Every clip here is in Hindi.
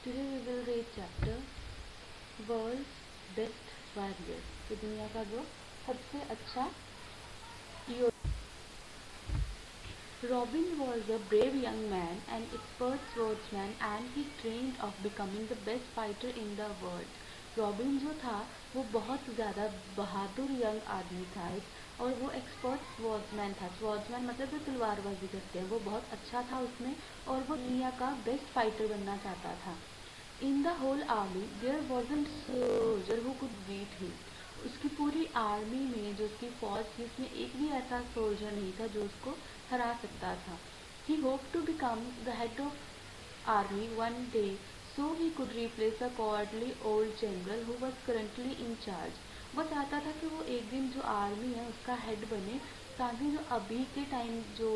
Today we will read chapter World's Best Warrior. तो दुनिया का जो सबसे अच्छा योद्धा. Robin was a brave young man, an expert swordsman, and he dreamed of becoming the best fighter in the world. Robin जो था वो बहुत ज़्यादा बहादुर यंग आदमी था और वो एक्सपर्ट स्वॉर्ड्समैन था. स्वॉर्ड्समैन मतलब जो तलवारबाजी करते हैं, वो बहुत अच्छा था उसमें और वो दुनिया का बेस्ट फाइटर बनना चाहता था. In the whole army there wasn't soldier who could beat him. उसकी पूरी आर्मी में जो उसकी फौज थी उसमें एक भी ऐसा सोल्जर नहीं था जो उसको हरा सकता था. He hope to become the head of army one day so he could replace the cowardly old general who was currently in charge. वो चाहता था कि वो एक दिन जो आर्मी है उसका हेड बने ताकि जो अभी के टाइम जो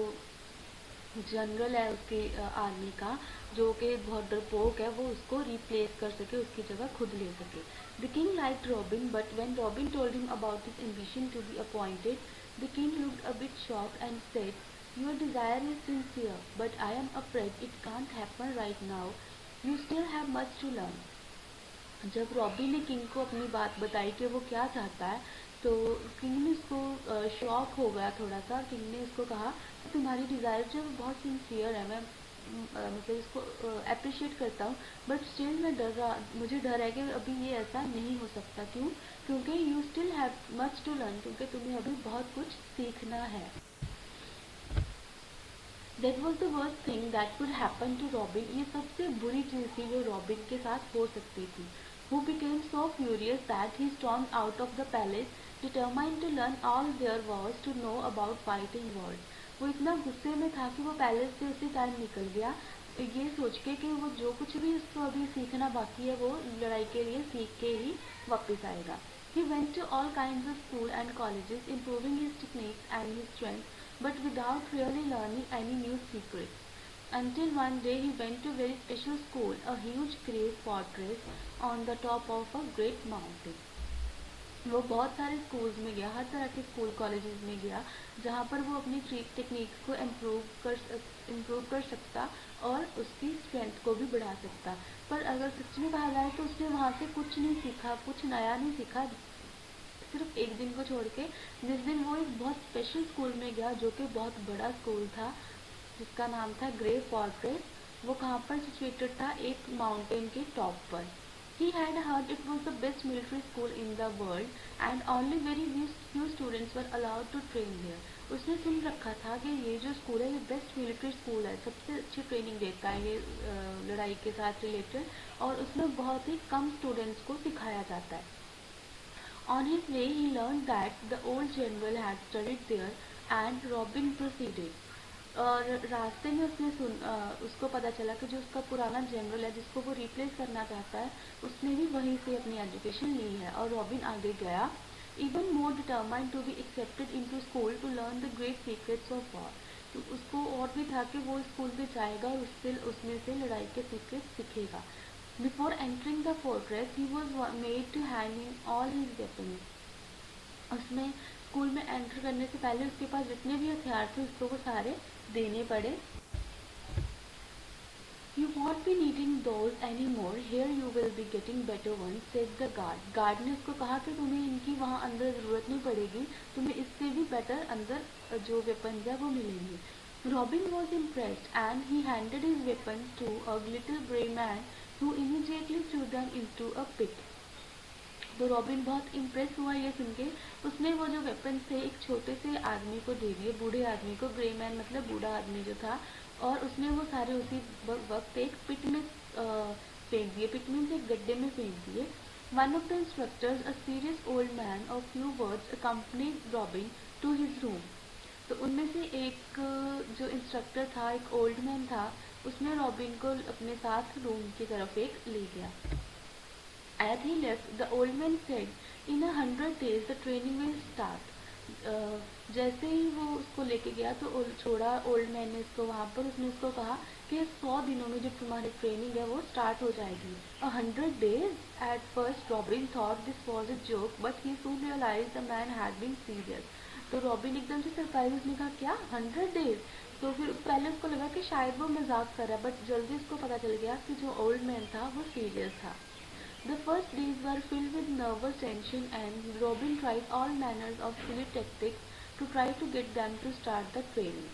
जनरल है उसके आर्मी का जो कि बहुत डरपोक है वो उसको रिप्लेस कर सके, उसकी जगह खुद ले सके. The king liked Robin, but when Robin told him about his ambition to be appointed, the king looked a bit shocked and said, "Your desire is sincere, but I am afraid it can't happen right now. You still have much to learn." जब रॉबिन ने किंग को अपनी बात बताई कि वो क्या चाहता है तो किंग ने उसको शॉक हो गया थोड़ा सा. किंग ने उसको कहा तुम्हारी डिज़ायर जो है बहुत सिंसियर है, मैं मतलब इसको अप्रिशिएट करता हूँ, बट स्टिल मुझे डर है कि अभी ये ऐसा नहीं हो सकता. क्यों? क्योंकि you still have much to learn, क्योंकि तुम्हें अभी बहुत कुछ सीखना है. That was the worst thing that could happen to Robin. ये सबसे बुरी चीज़ थी जो रॉबिन के साथ हो सकती थी. Who became so furious that he stormed out of the palace, determined to learn all there was to know about fighting words. वो इतना गुस्से में था कि वो पैलेस से उसी टाइम निकल गया ये सोच के कि वो जो कुछ भी उसको अभी सीखना बाकी है वो लड़ाई के लिए सीख के ही वापस आएगा. He went to all kinds of school and colleges, improving his techniques and his strength, but without really learning any new secrets. Until one day he went to a very special school, a huge grey fortress on the top of a great mountain. वो बहुत सारे स्कूल्स में गया, हर तरह के स्कूल कॉलेजेस में गया जहाँ पर वो अपनी टेक्निक्स को इम्प्रूव कर सकता और उसकी स्ट्रेंथ को भी बढ़ा सकता. पर अगर सच में कहा जाए तो उसने वहाँ से कुछ नहीं सीखा, कुछ नया नहीं सीखा, सिर्फ एक दिन को छोड़ के, जिस दिन वो एक बहुत स्पेशल स्कूल में गया जो कि बहुत बड़ा स्कूल था जिसका नाम था ग्रे फॉर्ट्रेस. वो कहाँ पर सिचुएटेड था? एक माउंटेन के टॉप पर. He had heard it was the best military school in the world and only very few students were allowed to train there. उसने सुन रखा था कि ये जो स्कूल है ये बेस्ट मिलिट्री स्कूल है, सबसे अच्छी ट्रेनिंग देता है ये लड़ाई के साथ रिलेटेड, और उसमें बहुत ही कम स्टूडेंट्स को सिखाया जाता है. On his way he learned that the old general had studied there and Robin proceeded. और रास्ते में उसको पता चला कि जो उसका पुराना जनरल है जिसको वो रिप्लेस करना चाहता है उसने भी वहीं से अपनी एजुकेशन ली है और रॉबिन आगे गया. Even more determined to be accepted into school to learn the great secrets of war. तो उसको और भी था कि वो स्कूल में जाएगा और उसमें से लड़ाई के सीक्रेट्स सीखेगा. Before entering the fortress he was made to hand in all his weapons. उसमें स्कूल में एंटर करने से पहले उसके पास जितने भी हथियार थे उसको वो सारे देने पड़े. You won't be needing those anymore. Here you will be getting better ones, said the guard. Guard ने उसको कहा कि तुम्हें इनकी वहाँ अंदर ज़रूरत नहीं पड़ेगी, तुम्हें इससे भी बेटर अंदर जो वेपन्स है वो मिलेंगे. Robin was impressed and he handed his weapons to a little grey man who immediately threw them into a pit. तो रॉबिन बहुत इम्प्रेस हुआ ये सुन के. उसने वो जो वेपन्स थे एक छोटे से आदमी को दे दिए, बूढ़े आदमी को. ग्रे मैन मतलब बूढ़ा आदमी जो था, और उसने वो सारे उसी वक्त एक पिट में फेंक दिए. पिट में से एक गड्ढे में फेंक दिए. One of the instructors, a serious old man of few words, accompanied Robin to his room. तो उनमें से एक जो इंस्ट्रक्टर था, एक ओल्ड मैन था, उसने रॉबिन को अपने साथ रूम की तरफ एक ले गया. As he left, the old man said, "In 100 days the training will start." जैसे ही वो उसको लेके गया तो छोड़ा ओल्ड मैन ने उसको वहाँ पर. उसने उसको कहा कि 100 दिनों में जो तुम्हारी ट्रेनिंग है वो स्टार्ट हो जाएगी. 100 days? At first Robin thought this was a joke, but he soon realized the man had been serious. तो रॉबिन एकदम से सरप्राइज, उसने कहा क्या 100 days? तो फिर पहले उसको लगा कि शायद वो मजाक कर रहा है, बट जल्दी उसको पता चल गया कि जो ओल्ड मैन था वो सीरियस था। The first days were filled with nervous tension and Robin tried all manners of silly tactics to try to get them to start the training.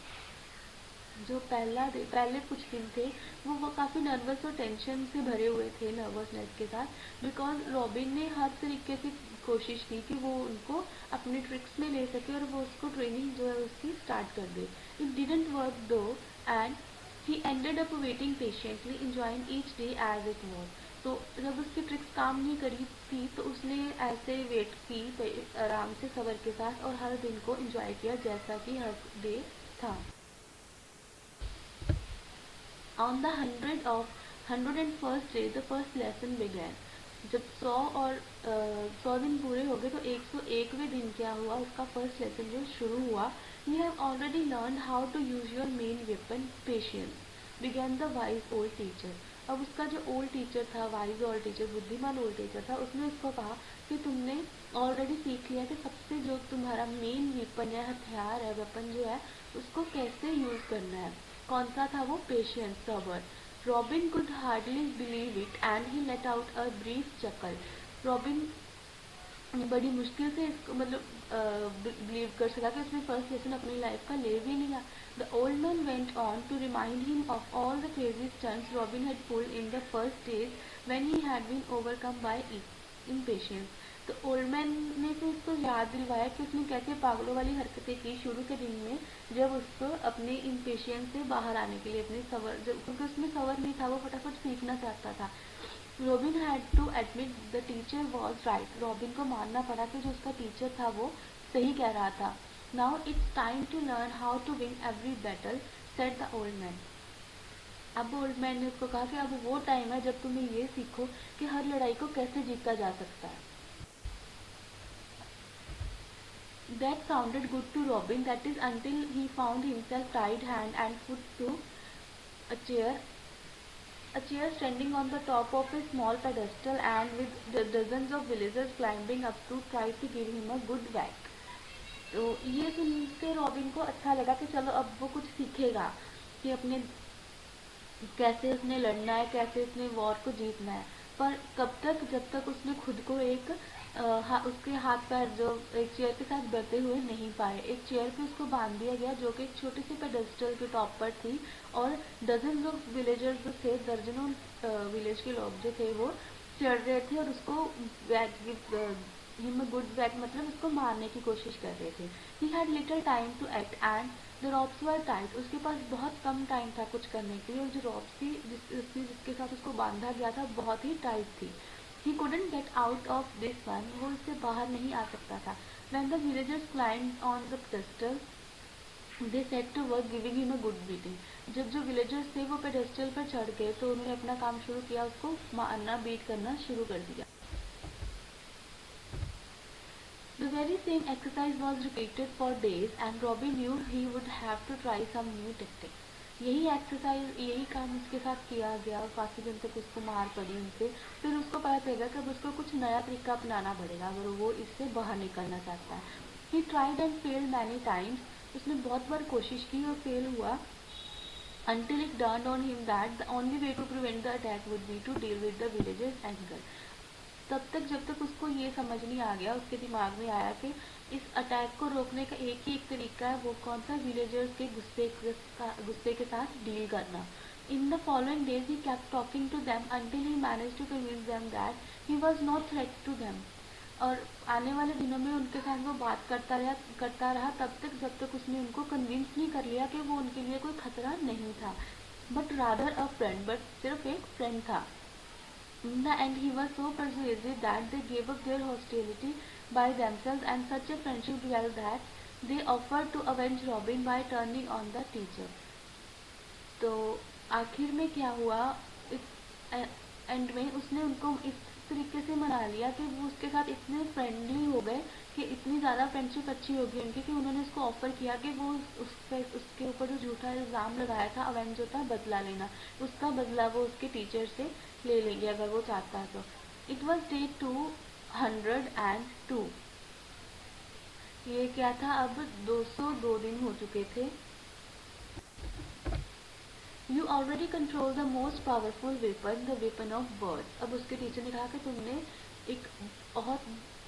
जो पहले कुछ दिन थे वो काफ़ी नर्वस और टेंशन से भरे हुए थे, नर्वसनेस के साथ, बिकॉज रॉबिन ने हर तरीके से कोशिश की कि वो उनको अपने ट्रिक्स में ले सके और वो उसको ट्रेनिंग जो है उसकी स्टार्ट कर दे। इट डिडंट वर्क दो and he ended up waiting patiently enjoying each day as it was. तो जब उसकी ट्रिक्स काम नहीं करी थी तो उसने ऐसे वेट की आराम से सबर के साथ और हर दिन को एंजॉय किया जैसा कि हर डे था। On the 101st day the first lesson began. जब 100 दिन पूरे हो गए तो 101वें दिन क्या हुआ, उसका फर्स्ट लेसन जो शुरू हुआ। You have already learned how to use your main weapon, patience, began the wise old teacher. अब उसका जो ओल्ड टीचर था, वाइज ओल्ड टीचर, बुद्धिमान ओल्ड टीचर था, उसने उसको कहा कि तुमने ऑलरेडी सीख लिया कि सबसे जो तुम्हारा मेन वेपन है, हथियार है, वेपन जो है उसको कैसे यूज करना है। कौन सा था वो? पेशेंस, सबर। Robin could hardly believe it and he let out a brief chuckle. Robin बड़ी मुश्किल से इसको बिलीव कर सका कि उसने फर्स्ट लेसन अपनी लाइफ का ले भी लिया। The old man went on to remind him of all the crazy stunts Robin had pulled in the first days when he had been overcome by impatience. तो ओल्ड मैन ने फिर उसको याद दिलवाया कि उसने कैसे पागलों वाली हरकतें की शुरू के दिन में, जब उसको अपने इम्पेशेंस से बाहर आने के लिए अपने सबर, जब क्योंकि उसमें सबर नहीं था, वो फटाफट सीखना चाहता था। Robin had to admit the teacher was right. Robin को मानना पड़ा कि जो उसका टीचर था वो सही कह रहा था। Now it's time to learn how to win every battle, said the old man. अब ओल्ड मैन ने उसको कहा कि अब वो टाइम है जब तुम्हें ये सीखो कि हर लड़ाई को कैसे जीता जा सकता है। That sounded good to Robin, that is until he found himself tied hand and foot to a chair a chair standing on the top of a small pedestal and with dozens of villagers climbing up to try to give him a good whack. तो ये सुन के रॉबिन को अच्छा लगा कि चलो अब वो कुछ सीखेगा कि अपने कैसे उसने लड़ना है, कैसे उसने वॉर को जीतना है। पर कब तक? जब तक उसने खुद को एक उसके हाथ पैर जो एक चेयर के साथ बढ़ते हुए नहीं पाए। एक चेयर पे उसको बांध दिया गया जो कि एक छोटे से पेडेस्टल के टॉप पर थी और डजन ऑफ विलेजर्स जो थे, दर्जनों विलेज के लोग जो थे वो चढ़ रहे थे और उसको गुड बैक मतलब उसको मारने की कोशिश कर रहे थे। He had little time to act and the ropes were tight. उसके पास बहुत कम टाइम था कुछ करने के लिए और जो रॉप्स थी जिसके साथ उसको बांधा गया था बहुत ही टाइट थी। He couldn't get out of this one, वो इससे बाहर नहीं आ सकता था। When the villagers climbed on the pedestal, they set to work giving him a good beating. जब जो villagers थे वो pedestal पर चढ़ गए तो उन्होंने अपना काम शुरू किया, उसको मारना, बीट करना शुरू कर दिया। The very same exercise was repeated for days and Robbie knew he would have to try some new tactics. यही एक्सरसाइज, यही काम उसके साथ किया गया और काफ़ी दिन तक उसको मार पड़ी उनसे। फिर उसको पता चलेगा कि अब उसको कुछ नया तरीका अपनाना पड़ेगा अगर वो इससे बाहर निकलना चाहता है। He tried and failed many times. उसने बहुत बार कोशिश की और फेल हुआ। until it dawned on him that the only way to prevent the attack would be to deal with the villagers' anger. तब तक जब तक उसको ये समझ नहीं आ गया, उसके दिमाग में आया कि इस अटैक को रोकने का एक ही एक तरीका है, वो कौन सा? विलेजर्स के गुस्से के साथ डील करना। In the following days he kept talking to them until he managed to convince them that he was no threat to them. और आने वाले दिनों में उनके साथ वो बात करता रहा तब तक जब तक उसने उनको कन्विंस नहीं कर लिया कि वो उनके लिए कोई खतरा नहीं था, but rather a friend, but सिर्फ एक फ्रेंड था। In the end, he was so persuasive that they gave up their hostility by themselves, and such a friendship well that they offered to avenge Robin by turning on the teacher. तो आखिर में क्या हुआ, इस एंड में उसने उनको इस तरीके से मना लिया कि वो उसके साथ इतने फ्रेंडली हो गए कि इतनी ज़्यादा फ्रेंडशिप अच्छी हो गई उनकी कि उन्होंने उसको ऑफर किया कि वो उसके ऊपर जो झूठा इल्ज़ाम लगाया था, अवेंज होता बदला लेना, उसका बदला वो उसके टीचर से ले लेंगे अगर वो चाहता है तो। It was day 202। ये क्या था? अब 202 दिन हो चुके थे you already control the most powerful weapon, the weapon of words. अब उसके टीचर ने कहा कि तुमने एक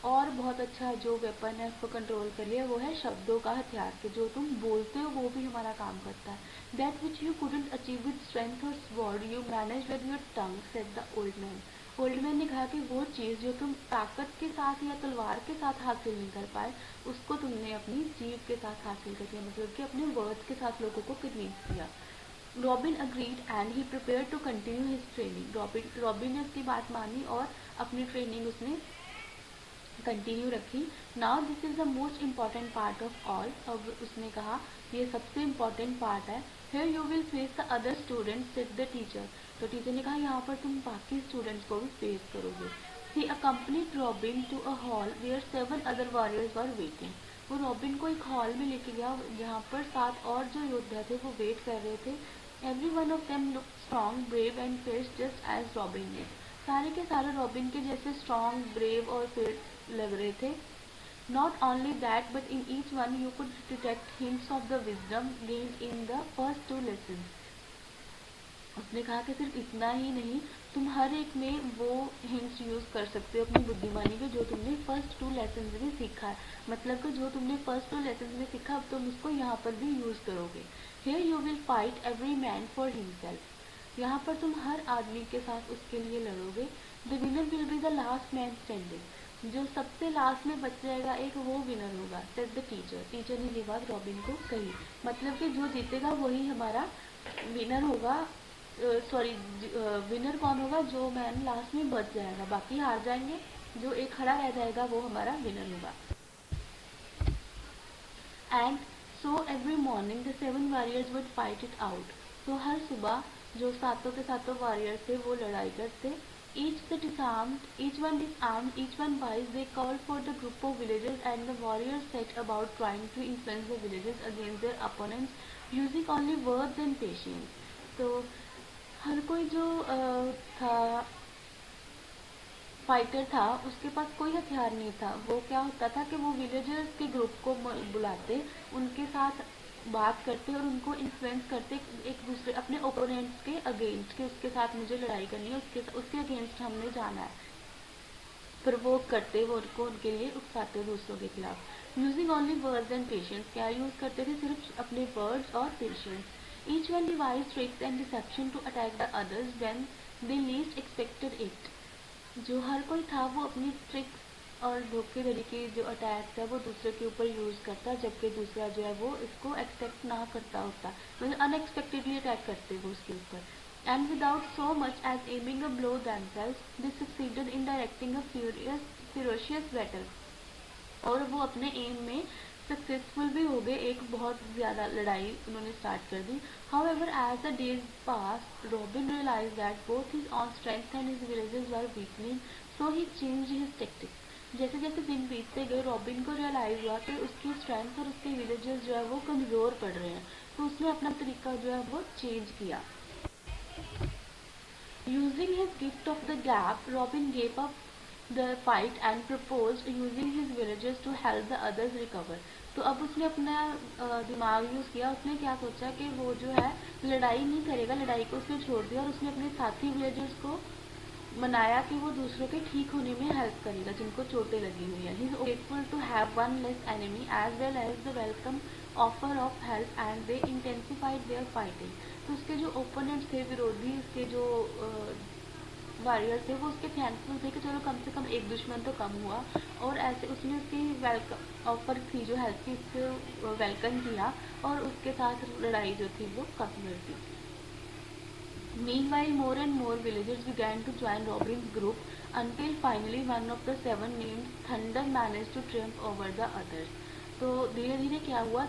बहुत अच्छा जो वेपन है उसको कंट्रोल कर लिया, वो है शब्दों का हथियार, कि जो तुम बोलते हो वो भी हमारा काम करता है। That which you couldn't achieve with strength or sword you manage with your tongue, said the old man. Old man ने कहा कि वो चीज़ जो तुम ताकत के साथ या तलवार के साथ हासिल नहीं कर पाए, उसको तुमने अपनी जीभ के साथ हासिल कर लिया, मतलब कि अपने वर्ड्स के साथ लोगों को कन्विंस किया। Robin agreed and he prepare to continue his training. Robin ने उसकी बात मानी और अपनी ट्रेनिंग उसने कंटिन्यू रखी। Now this is the most important part of all. अब उसने कहा ये सबसे इम्पॉर्टेंट पार्ट है। Here you will face the other students, said the teacher. तो टीचर ने कहा यहाँ पर तुम बाकी स्टूडेंट्स को भी फेस करोगे। He accompanied Robin to a hall where 7 other warriors were waiting. वो रॉबिन को एक हॉल में लेके गया जहाँ पर 7 और जो योद्धा थे वो वेट कर रहे थे। Every one of them look strong, brave and fierce just as Robin ने। सारे के सारे रॉबिन के जैसे स्ट्रॉन्ग, ब्रेव और फियर्स लग रहे थे। Not only that but in each one you could detect hints of the wisdom gained in the first 2 lessons. उसने कहा कि सिर्फ इतना ही नहीं, तुम हर एक में वो हिंट्स यूज कर सकते हो अपनी बुद्धिमानी के, जो तुमने फर्स्ट 2 लेसन में सीखा है। मतलब कि जो तुमने फर्स्ट 2 लेसन में सीखा अब तुम उसको यहाँ पर भी यूज करोगे। Here you will fight every man for himself. यहाँ पर तुम हर आदमी के साथ उसके लिए लड़ोगे। The winner will be the last man standing. जो सबसे लास्ट में बच जाएगा एक, वो विनर होगा, सेड द टीचर। टीचर ने ये बात रॉबिन को कही। मतलब कि जो जीतेगा वही हमारा विनर होगा। सॉरी, विनर कौन होगा? जो मैन लास्ट में बच जाएगा, बाकी हार जाएंगे। जो एक खड़ा रह जाएगा वो हमारा विनर होगा। And so every morning the 7 warriors would fight it out. तो हर सुबह जो सातों के सातों वॉरियर्स थे वो लड़ाई करते। each one disarmed, each one wise, they called for the group of villagers and the warriors set about trying to influence the villagers against their opponents using only words and patience। तो हर कोई जो था फाइटर था, उसके पास कोई हथियार नहीं था। वो क्या होता था कि वो विलेजर्स के ग्रुप को बुलाते, उनके साथ बात करते और उनको इन्फ्लुएंस करते एक दूसरे अपने ओपोनेंट्स के अगेंस्ट, के उसके साथ मुझे लड़ाई करनी है, उसके अगेंस्ट हमने जाना है। प्रवोक करते वो उनको, उनके लिए उकसाते दूसरों के खिलाफ। Using only words and patience. क्या यूज करते थे? सिर्फ अपने वर्ड्स और patience. Each one devised tricks and deception to attack the others when they least expected it। जो हर कोई था वो अपनी ट्रिक्स और धोखेधड़ी के जो अटैक्स है वो दूसरे के ऊपर यूज करता, जबकि दूसरा जो है वो इसको एक्सपेक्ट ना करता होता, मतलब अनएक्सपेक्टेडली अटैक करते वो उसके ऊपर। And without so much as aiming a blow themselves, they succeeded in directing a ferocious battle। और वो अपने एम में सक्सेसफुल भी हो गए, एक बहुत ज़्यादा लड़ाई उन्होंने स्टार्ट कर दी। However, as the days passed, Robin realized that both his own strength and his villages were weakening, so he changed his tactics। जैसे जैसे दिन बीतते गए रॉबिन को रियलाइज हुआ कि उसकी स्ट्रेंथ और उसके विलेजेस जो है वो कमज़ोर पड़ रहे हैं, तो उसने अपना तरीका जो है वो चेंज किया। Using his gift of the gab, Robin gave up the fight and proposed using his villagers to help the others recover। तो अब उसने अपना दिमाग यूज़ किया। उसने क्या सोचा कि वो जो है लड़ाई नहीं करेगा, लड़ाई को उसने छोड़ दिया और उसने अपने साथी विलेजर्स को मनाया कि वो दूसरों के ठीक होने में हेल्प करेगा जिनको चोटें लगी हुई हैं। He is grateful to have one less enemy as well as the welcome offer of help and they intensified their fighting. तो उसके जो ओपोनेंट्स थे, विरोधी उसके जो वॉरियर्स थे, वो उसके थैंकफुल थे कि चलो कम से कम एक दुश्मन तो कम हुआ। और ऐसे उसने उसकी वेलकम ऑफर थी जो हेल्प की, उसको वेलकम किया और उसके साथ लड़ाई जो थी वो कम कर दी। Meanwhile, more and more villagers began to join Robin's group until finally one of the 7 named Thunder managed to triumph over the others। तो धीरे धीरे क्या हुआ,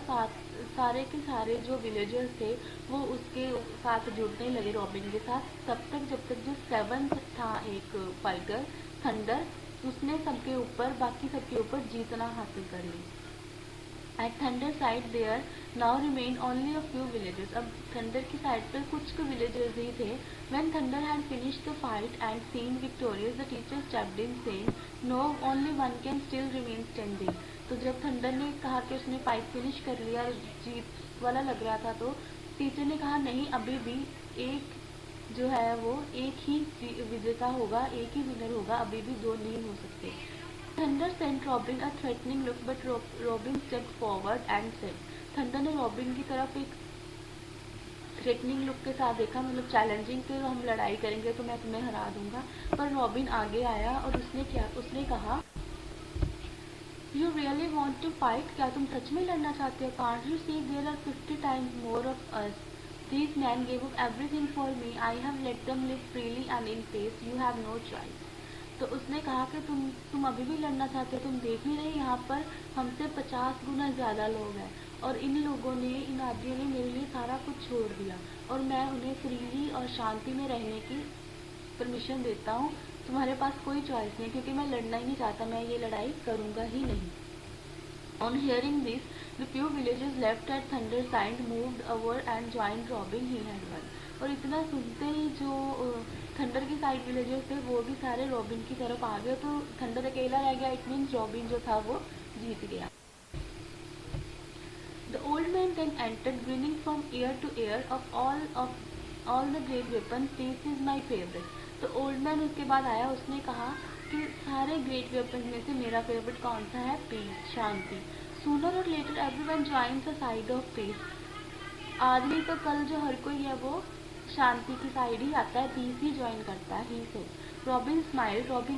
सारे के सारे जो विलेजर्स थे वो उसके साथ जुड़ने लगे रॉबिन के साथ, तब तक जब तक जो 7th था एक फाइटर थंडर, उसने सबके ऊपर, बाकी सबके ऊपर जीतना हासिल कर ली। At Thunder side there now remained only a few villages। अब थंडर की साइड पर कुछ विलेजर्स ही थे। When Thunder had finished the fight and seemed victorious, the teacher stepped in saying, "No, only one can still remain standing।" तो जब थंडर ने कहा कि उसने फाइट फिनिश कर लिया, जीत वाला लग रहा था, तो टीचर ने कहा नहीं, अभी भी एक जो है वो एक ही विजेता होगा, एक ही विनर होगा, अभी भी दो नहीं हो सकते। Thunder sent Robin a threatening look but Robin stepped forward and said, Thunder ने रॉबिन की तरफ एक थ्रेटनिंग लुक के साथ देखा, मतलब चैलेंजिंग कि हम लड़ाई करेंगे तो मैं तुम्हें हरा दूंगा। पर रॉबिन आगे आया और उसने कहा, you really want to fight, क्या तुम सच में लड़ना चाहते हो? Can't you see there are 50 times more of us, these men gave up everything for me, I have let them live freely and in peace, you have no choice. तो उसने कहा कि तुम अभी भी लड़ना चाहते हो, तुम देख नहीं रहे यहाँ पर हमसे 50 गुना ज़्यादा लोग हैं, और इन लोगों ने, इन आदमियों ने मेरे लिए सारा कुछ छोड़ दिया, और मैं उन्हें फ्रीली और शांति में रहने की परमिशन देता हूँ। तुम्हारे पास कोई चॉइस नहीं, क्योंकि मैं लड़ना ही नहीं चाहता, मैं ये लड़ाई करूँगा ही नहीं। On hearing this, the few villagers left at Thunder Sign moved over and joined Robin, he had won. और इतना सुनते ही जो थंडर की साइड विलेजर्स थे वो भी सारे रॉबिन की तरफ आ गए, तो थंडर अकेला रह गया, इट मीन्स रॉबिन जो था वो जीत गया। The old man then entered, grinning from ear to ear. Of all the great weapons, this is my favorite. तो ओल्ड मैन उसके बाद आया, उसने कहा कि सारे ग्रेट वेपन्स में से मेरा फेवरेट कौन सा है? पीस, शांति। Sooner or later everyone joins the side of peace, आज नहीं तो कल जो हर कोई है वो शांति की साइड ही आता है, पीस ही ज्वाइन करता है, ही से। रॉबिन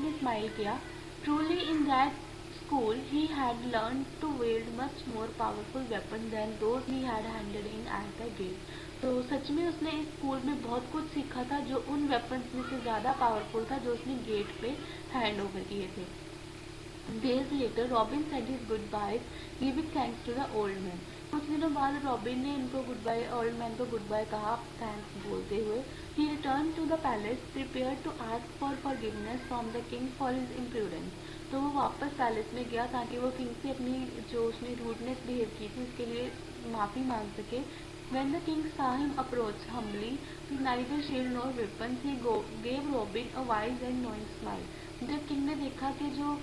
ने स्माइल किया। Truly in that school he had learn to wield much more powerful weapon than those he had handed in at the gate. तो सच में उसने इस स्कूल में बहुत कुछ सीखा था जो उन वेपन्स में से ज़्यादा पावरफुल था जो उसने गेट पे हैंड ओवर किए थे। Days later, Robin said his goodbyes, giving thanks to the old man. कुछ दिनों बाद रॉबिन ने इनको गुडबाय, ओल्ड मैन को गुडबाय कहा, थैंक्स बोलते हुए। He returned to the palace, prepared to ask for forgiveness from the king for his imprudence. तो वो वापस पैलेस में गया ताकि वो किंग से अपनी जो उसने रूडनेस बिहेव की थी उसके लिए माफ़ी मांग सके। When the king saw him approach humbly, with neither shield nor weapons, he gave Robin a wise and knowing smile. जब किंग ने देखा कि जो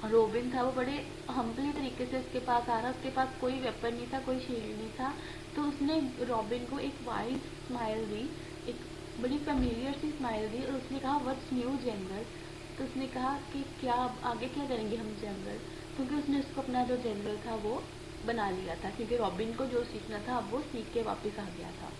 रॉबिन था वो बड़े हम्बली तरीके से उसके पास आ रहा, उसके पास कोई वेपन नहीं था, कोई शील्ड नहीं था, तो उसने रॉबिन को एक वाइज स्माइल दी, एक बड़ी फेमिलियर सी स्माइल दी, और उसने कहा, व्हाट्स न्यू जनरल? तो उसने कहा कि क्या आगे क्या करेंगे हम जनरल, क्योंकि उसने उसको अपना जो जनरल था वो बना लिया था, क्योंकि रॉबिन को जो सीखना था अब वो सीख के वापस आ गया था।